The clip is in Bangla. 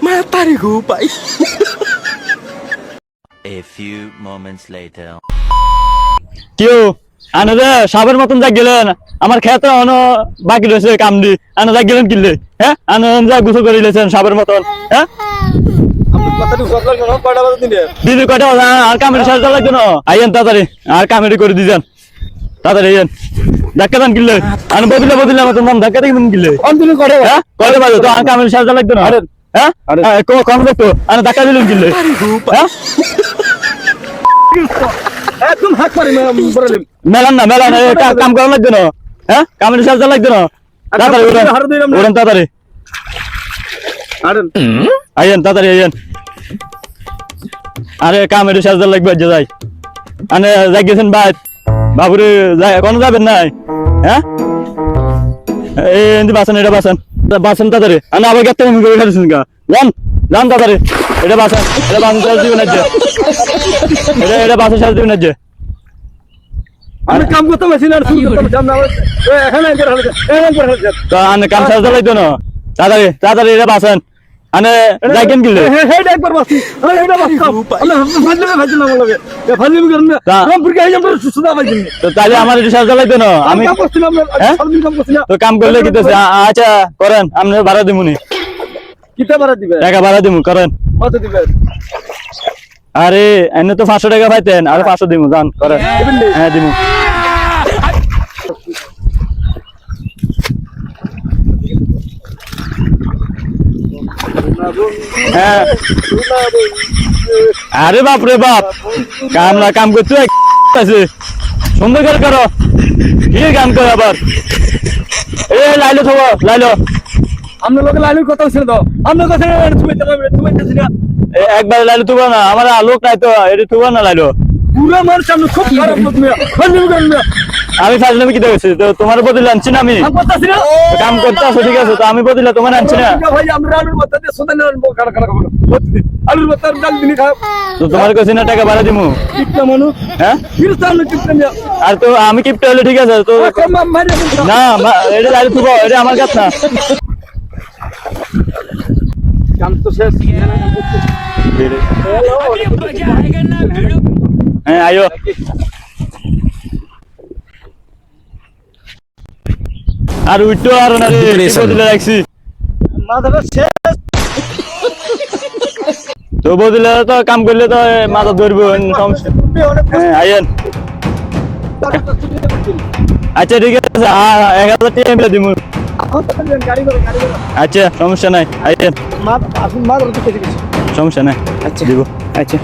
Matahari gupay. A few moments later. কেউ আনে যে সাবের মতন যা গেলেন আমার খেতে অন বাকি রয়েছে কাম দি আনে যা গেলেন কিনলে হ্যাঁ আনে যা গোসল করে দিলেছেন সাবের মতন হ্যাঁ দিদি কয়টা বাজে? আর কামের সাথে লাগবে না আইয়েন তাড়াতাড়ি আর কামেরি করে দিয়েছেন তাড়াতাড়ি আইয়েন ধাক্কা দেন কিনলে আনে বদিলে মতন মন ধাক্কা দিয়ে কিনলে হ্যাঁ কয়টা বাজে তো আর কামের সাথে লাগবে না হ্যাঁ কম দেখতো আনে ধাক্কা দিলেন কিনলে হ্যাঁ একদম হাত পারি মেলান না কাম করা লাগবে না হ্যাঁ কামের সাথে লাগবে না তাড়াতাড়ি উড়েন তাড়াতাড়ি আইয়েন তাড়াতাড়ি আইয়েন আরে কামের সাথে লাগবে যে যাই আনে যাই গেছেন ভাই বাবুরে যাই এখনো যাবেন নাই হ্যাঁ এই বাসন এটা বাসন তাড়াতাড়ি আনে আবার গেতে করে ফেলেছেন গা যান তাড়াতাড়ি এটা বাসন সাজ দিবেন না যে এটা বাসন সাজ দিবেন না যে আমি কাম করতে পারছি না তো আনে কাম সাজ লাগতো না তাড়াতাড়ি এটা বাসন আনে যাইকেন কিনলে একবার বাসি তো তাহলে আমার এটা সাজ লাগতো না আমি তো কাম করলে কি আচ্ছা করেন আপনি ভাড়া দিমুনি টাকা ভাড়া দিমু করেন আরে এনে তো 500 টাকা পাইতেন আর 500 দিমু জান করেন হ্যাঁ দিমু হ্যাঁ আরে বাপ রে বাপ কাম করতে আছে সুন্দর করে করো কি কাম করো আবার এ লাইলো থবো লাইলো আপনার লোক লাইনের কথা ছিল তো আপনার কাছে একবার লাইলো তুবা না আমার লোক নাই তো এটা তুবা না লাইলো পুরো মানুষ আপনি খুব খারাপ লোক আমি ফাজলামি কি দেখেছি তো তোমার বদলে আনছি না আমি কাম করতে আছো ঠিক আছে তো আমি বদলে তোমার আনছি না ভাই আমরা আলুর ভর্তা দিয়ে সোদা নেওয়ার খারাপ খারাপ আলুর ভর্তা ডাল দিনই খাও তো তোমার কাছে না টাকা ভাড়া দিমু কিপটা মানুষ হ্যাঁ কিরস্তান কিপটা নিয়া আর তো আমি কিপটা হলে ঠিক আছে তো না এটা লাইলো তুবা এটা আমার কাছে না কাম তো শেষ হ্যাঁ আয়ো আর উঠতো আর না রে বদলে রাখছি মাথাটা শেষ তো বদলে তো কাম করলে তো মাথা ধরবো সমস্যা হ্যাঁ আইয়েন আচ্ছা ঠিক আছে 1000 টাকা এমনি দিমু আচ্ছা সমস্যা নাই আইয়েন সমস্যা নাই আচ্ছা দিব আচ্ছা